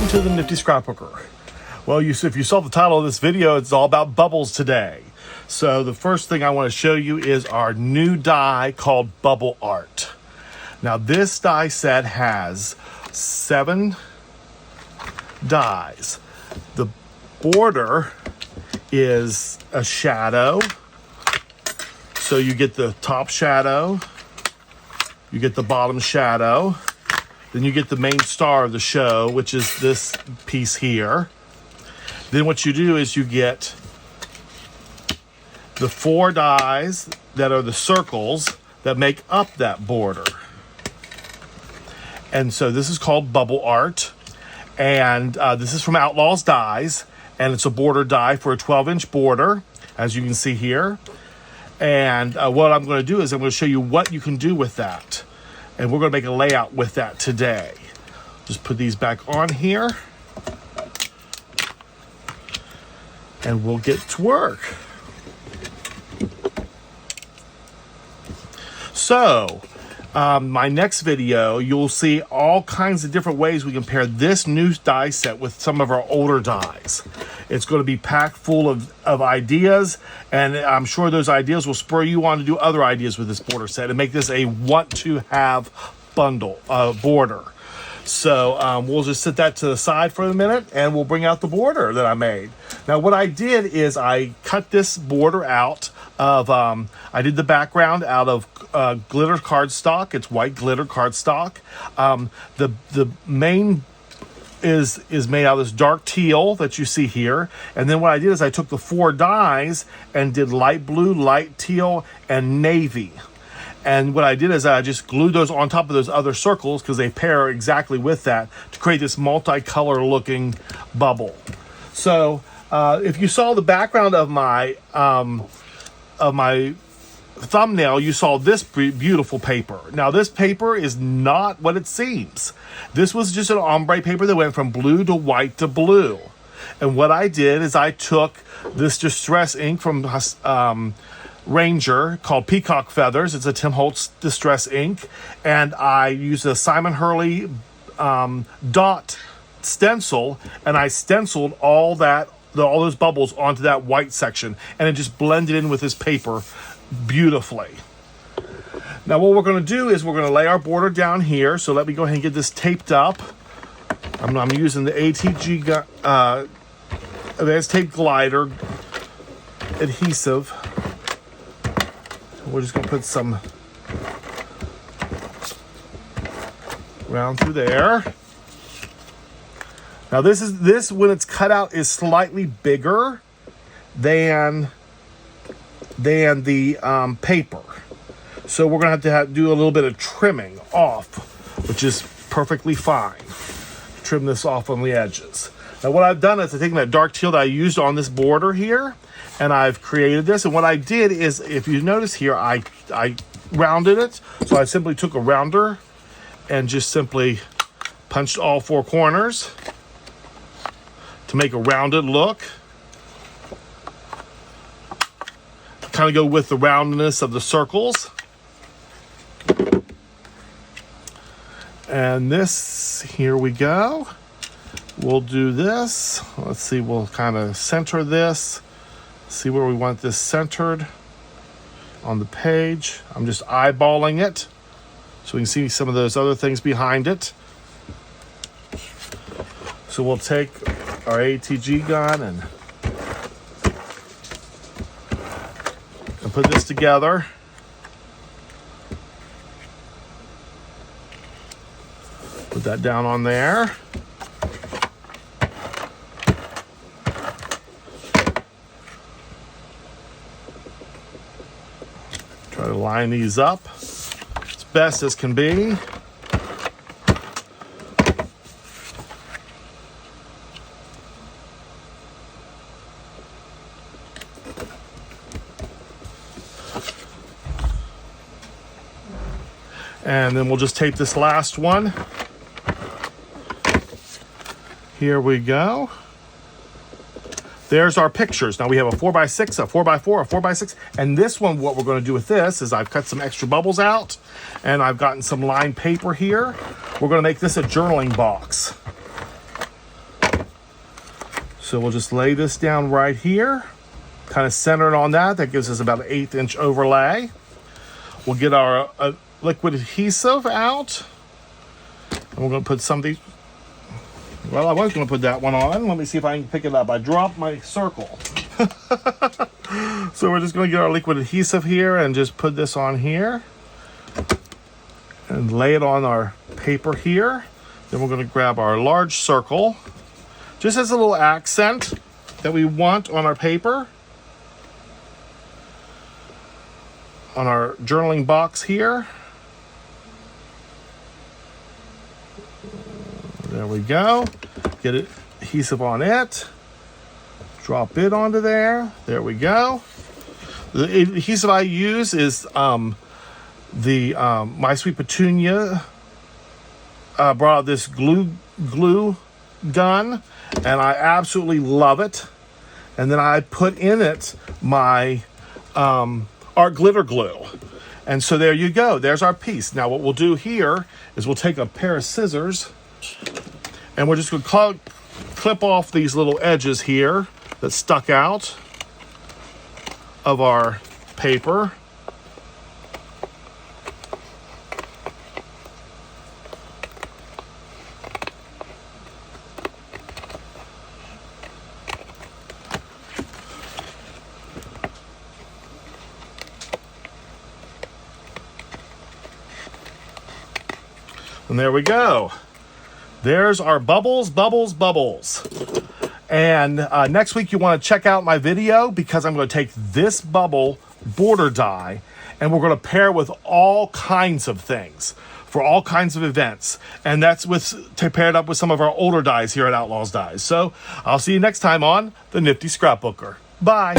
welcome to the Nifty Scrapbooker. Well, if you saw the title of this video, it's all about bubbles today. So the first thing I want to show you is our new die called Bubble Art. Now this die set has 7 dies. The border is a shadow. So you get the top shadow, you get the bottom shadow, then you get the main star of the show, which is this piece here. Then what you do is you get the 4 dies that are the circles that make up that border. And so this is called Bubble Art. And this is from Outlaws Dies. And it's a border die for a 12-inch border, as you can see here. And what I'm going to do is I'm going to show you what you can do with that. And we're going to make a layout with that today. Just put these back on here. And we'll get to work. So, my next video, you'll see all kinds of different ways we compare this new die set with some of our older dies. It's going to be packed full of ideas, and I'm sure those ideas will spur you on to do other ideas with this border set and make this a want-to-have bundle, border. So we'll just set that to the side for a minute, and we'll bring out the border that I made. Now, what I did is I cut this border out of, I did the background out of glitter cardstock. It's white glitter cardstock. The main is made out of this dark teal that you see here. And then what I did is I took the 4 dies and did light blue, light teal, and navy. And what I did is I just glued those on top of those other circles because they pair exactly with that to create this multicolor looking bubble. So if you saw the background of my thumbnail, you saw this beautiful paper. Now this paper is not what it seems. This was just an ombre paper that went from blue to white to blue. And what I did is I took this distress ink from Ranger called Peacock Feathers. It's a Tim Holtz distress ink. And I used a Simon Hurley dot stencil, and I stenciled all those bubbles onto that white section, and it just blended in with this paper beautifully. Now what we're going to do is we're going to lay our border down here. So let me go ahead and get this taped up. I'm using the ATG Advanced Tape Glider adhesive. We're just going to put some around through there. Now this when it's cut out is slightly bigger than the paper. So we're going to have to do a little bit of trimming off, which is perfectly fine. Trim this off on the edges. Now what I've done is I've taken that dark teal that I used on this border here, and I've created this. And what I did is, if you notice here, I rounded it. So I simply took a rounder and just simply punched all 4 corners to make a rounded look. Kind of go with the roundness of the circles. And this, here we go. We'll do this. Let's see, we'll kind of center this. See where we want this centered on the page. I'm just eyeballing it so we can see some of those other things behind it. So we'll take our ATG gun and put this together. Put that down on there. Try to line these up as best as can be. And then we'll just tape this last one. Here we go. There's our pictures. Now we have a 4x6, a 4x4, a 4x6. And this one, what we're going to do with this is I've cut some extra bubbles out and I've gotten some lined paper here. We're going to make this a journaling box. So we'll just lay this down right here, kind of centered on that. That gives us about an 1/8 inch overlay. We'll get our liquid adhesive out. And we're going to put some of these. Well, I was going to put that one on. Let me see if I can pick it up. I dropped my circle. So we're just going to get our liquid adhesive here and just put this on here. And lay it on our paper here. Then we're going to grab our large circle. Just as a little accent that we want on our paper. On our journaling box here. There we go. Get it adhesive on it. Drop it onto there. There we go. The adhesive I use is the My Sweet Petunia brought out this glue gun, and I absolutely love it. And then I put in it my art glitter glue. And so there you go. There's our piece. Now what we'll do here is we'll take a pair of scissors and we're just going to clip off these little edges here that stuck out of our paper. And there we go. There's our bubbles, bubbles, bubbles. And next week you want to check out my video because I'm going to take this bubble border die and we're going to pair with all kinds of things for all kinds of events. And that's to pair it up with some of our older dies here at Outlaws Dies. So I'll see you next time on The Nifty Scrapbooker. Bye.